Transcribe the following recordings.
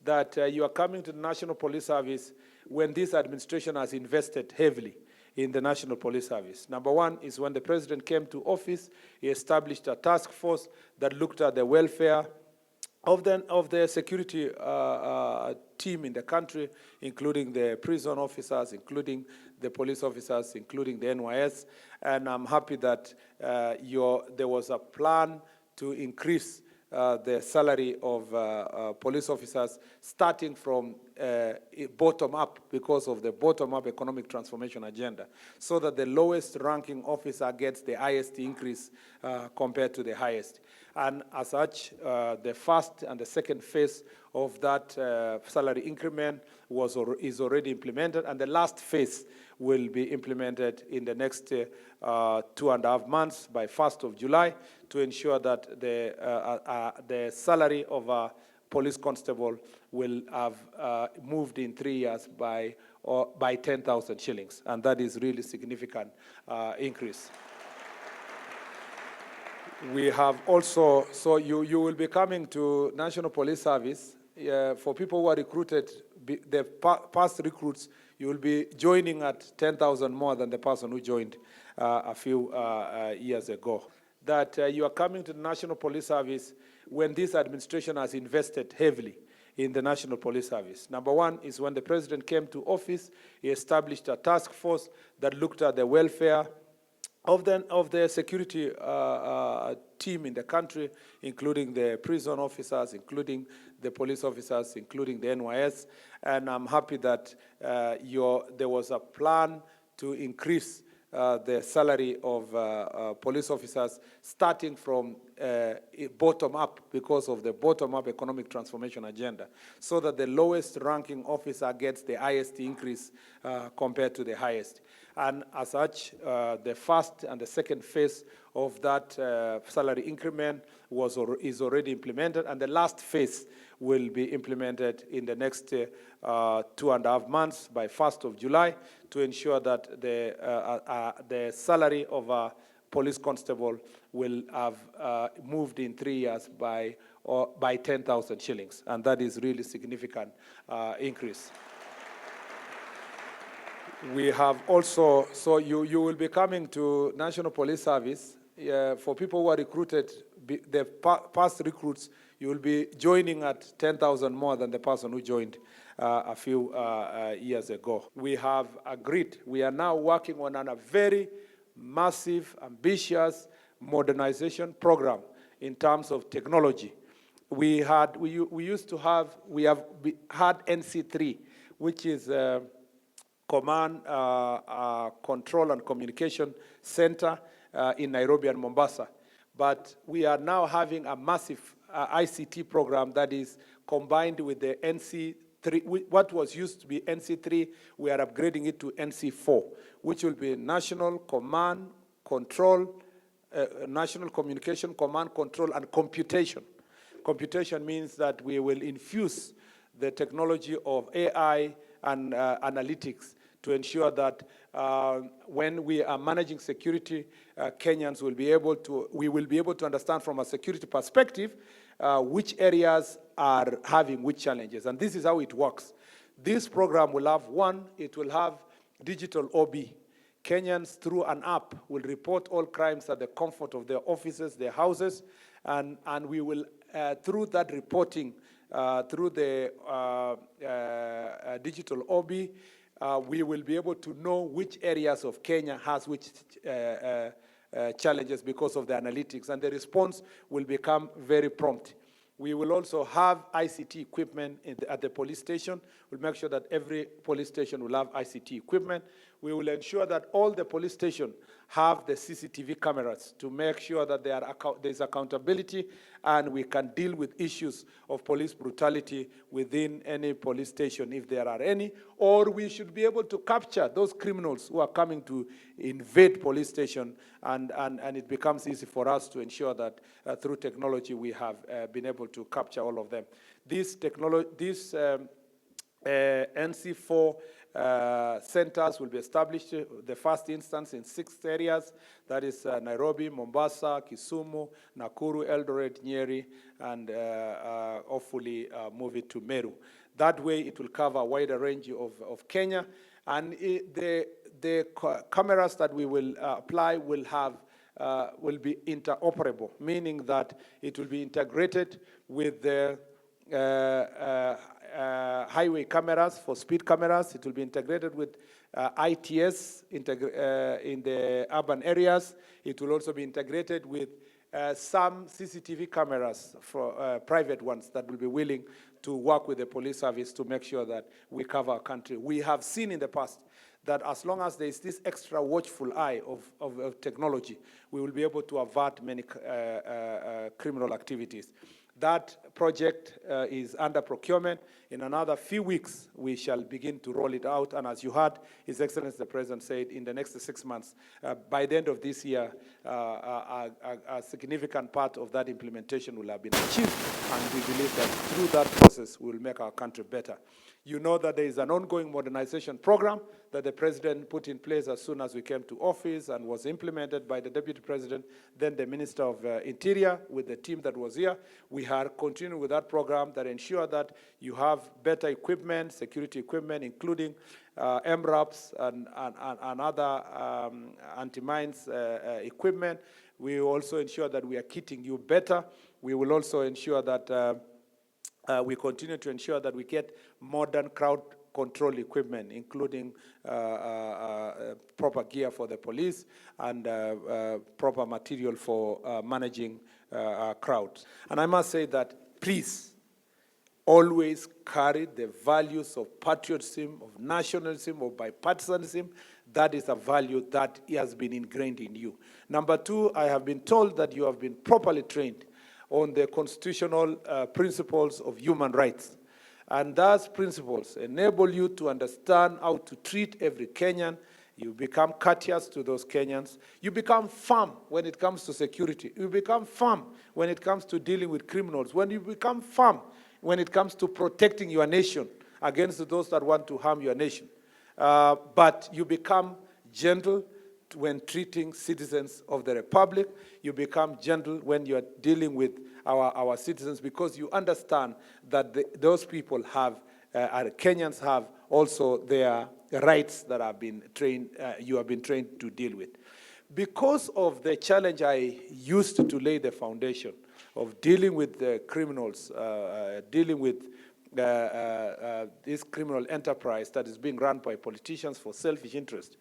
that you are coming to the National Police Service when this administration has invested heavily in the National Police Service. Number one is when the president came to office, he established a task force that looked at the welfare of the security team in the country, including the prison officers, including the police officers, including the NYS. And I'm happy that there was a plan to increase the salary of police officers starting from bottom up because of the bottom up economic transformation agenda, so that the lowest ranking officer gets the highest increase compared to the highest. And as such, the first and the second phase of that salary increment is already implemented, and the last phase will be implemented in the next 2.5 months by 1st of July to ensure that the salary of a police constable will have moved in 3 years by 10,000 shillings, and that is really significant increase. We have also, so you will be coming to National Police Service. For people who are recruited, the past recruits, you will be joining at 10,000 more than the person who joined a few years ago. That you are coming to the National Police Service when this administration has invested heavily in the National Police Service. Number one is when the president came to office, he established a task force that looked at the welfare of the security team in the country, including the prison officers, including the police officers, including the NYS. And I'm happy that there was a plan to increase the salary of police officers starting from bottom up because of the bottom up economic transformation agenda, so that the lowest ranking officer gets the highest increase compared to the highest. And as such, the first and the second phase of that salary increment is already implemented, and the last phase will be implemented in the next 2.5 months by 1st of July to ensure that the salary of a police constable will have moved in 3 years by 10,000 shillings, and that is really significant increase. We have also, so you will be coming to National Police Service. For people who are recruited, the past recruits, you will be joining at 10,000 more than the person who joined a few years ago. We have agreed, we are now working on a very massive, ambitious modernization program in terms of technology. We have had NC3, which is Command, Control and Communication Center in Nairobi and Mombasa. But we are now having a massive ICT program that is combined with the NC3. What was used to be NC3, we are upgrading it to NC4, which will be National Command, Control, National Communication, Command, Control, and Computation. Computation means that we will infuse the technology of AI and analytics to ensure that when we are managing security, Kenyans will be able to understand from a security perspective which areas are having which challenges. And this is how it works. This program will have it will have digital OB. Kenyans through an app will report all crimes at the comfort of their offices, their houses, and we will, through that reporting, through the digital OB, we will be able to know which areas of Kenya has which challenges because of the analytics, and the response will become very prompt. We will also have ICT equipment at the police station. We'll make sure that every police station will have ICT equipment. We will ensure that all the police stations have the CCTV cameras to make sure that there's accountability and we can deal with issues of police brutality within any police station if there are any, or we should be able to capture those criminals who are coming to invade police station, and it becomes easy for us to ensure that through technology we have been able to capture all of them. This NC4 centers will be established, the first instance in 6 areas, that is Nairobi, Mombasa, Kisumu, Nakuru, Eldoret, Nyeri, and hopefully move it to Meru. That way it will cover a wider range of Kenya, and the cameras that we will apply will be interoperable, meaning that it will be integrated with the highway cameras, for speed cameras. It will be integrated with ITS in the urban areas. It will also be integrated with some CCTV cameras, for private ones that will be willing to work with the police service to make sure that we cover our country. We have seen in the past that as long as there is this extra watchful eye of technology, we will be able to avert many criminal activities. That project is under procurement. In another few weeks, we shall begin to roll it out. And as you heard, His Excellency the President said, in the next 6 months, by the end of this year, a significant part of that implementation will have been achieved. And we believe that through that process, we will make our country better. You know that there is an ongoing modernization program that the President put in place as soon as we came to office and was implemented by the Deputy President, then the Minister of Interior with the team that was here. We are continuing with that program that ensure that you have better equipment, security equipment, including MRAPs and other anti-mines equipment. We will also ensure that we are kitting you better. We will also ensure that we continue to ensure that we get modern crowd control equipment, including proper gear for the police and proper material for managing crowds. And I must say that, please, always carry the values of patriotism, of nationalism, of bipartisanism. That is a value that has been ingrained in you. Number 2, I have been told that you have been properly trained on the constitutional principles of human rights. And those principles enable you to understand how to treat every Kenyan. You become courteous to those Kenyans. You become firm when it comes to security. You become firm when it comes to dealing with criminals. When you become firm when it comes to protecting your nation against those that want to harm your nation. But you become gentle when treating citizens of the Republic. You become gentle when you are dealing with our citizens, because you understand that those people have, Kenyans have also their rights that have been trained, you have been trained to deal with. Because of the challenge I used to lay the foundation of dealing with the criminals, dealing with this criminal enterprise that is being run by politicians for selfish interest.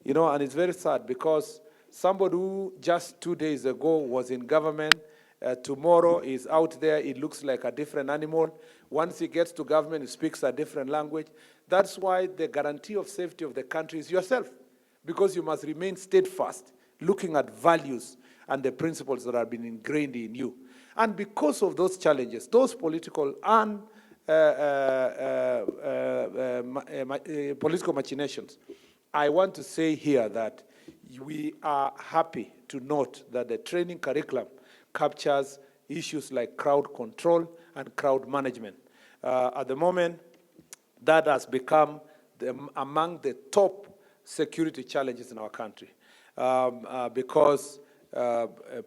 You know, and it's very sad because somebody who just 2 days ago was in government, tomorrow is out there, it looks like a different animal. Once he gets to government, he speaks a different language. That's why the guarantee of safety of the country is yourself, because you must remain steadfast, looking at values and the principles that have been ingrained in you. And because of those challenges, those political and political machinations, I want to say here that we are happy to note that the training curriculum captures issues like crowd control and crowd management. At the moment, that has become among the top security challenges in our country, because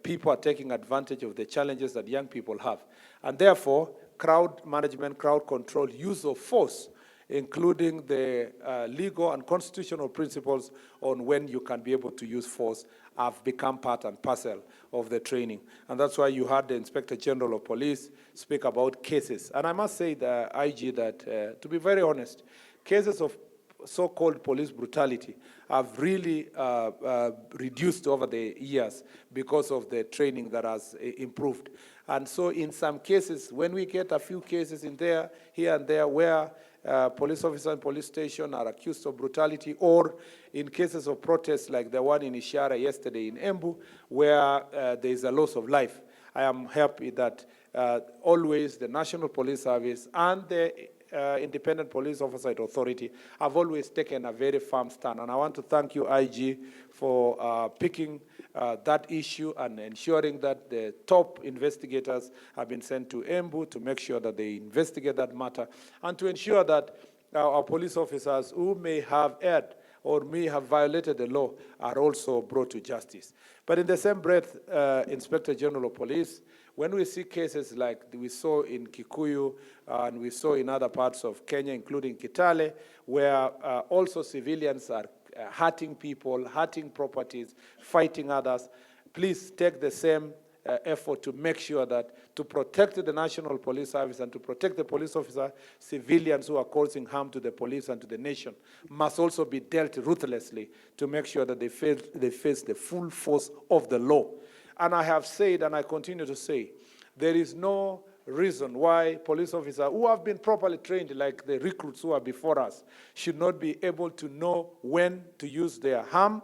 people are taking advantage of the challenges that young people have. And therefore, crowd management, crowd control, use of force, including the legal and constitutional principles on when you can be able to use force, have become part and parcel of the training. And that's why you heard the Inspector General of Police speak about cases. And I must say, the IG, that to be very honest, cases of so-called police brutality have really reduced over the years because of the training that has improved. And so in some cases, when we get a few cases in there, here and there, where police officers and police station are accused of brutality, or in cases of protests like the one in Ishara yesterday in Embu, where there is a loss of life, I am happy that always the National Police Service and the Independent Police Oversight Authority have always taken a very firm stand. And I want to thank you, IG, for picking that issue and ensuring that the top investigators have been sent to Embu to make sure that they investigate that matter, and to ensure that our police officers who may have erred or may have violated the law are also brought to justice. But in the same breath, Inspector General of Police, when we see cases like we saw in Kikuyu and we saw in other parts of Kenya, including Kitale, where also civilians are hurting people, hurting properties, fighting others, please take the same effort to make sure that to protect the National Police Service and to protect the police officer, civilians who are causing harm to the police and to the nation must also be dealt ruthlessly to make sure that they face the full force of the law. And I have said, and I continue to say, there is no reason why police officers who have been properly trained, like the recruits who are before us, should not be able to know when to use their arms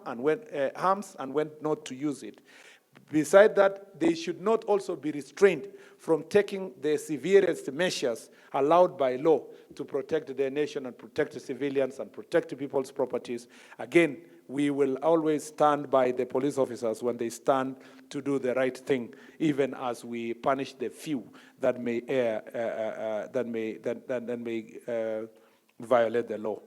and when not to use it. Besides that, they should not also be restrained from taking the severest measures allowed by law to protect their nation and protect the civilians and protect people's properties. Again, we will always stand by the police officers when they stand to do the right thing, even as we punish the few that may violate the law.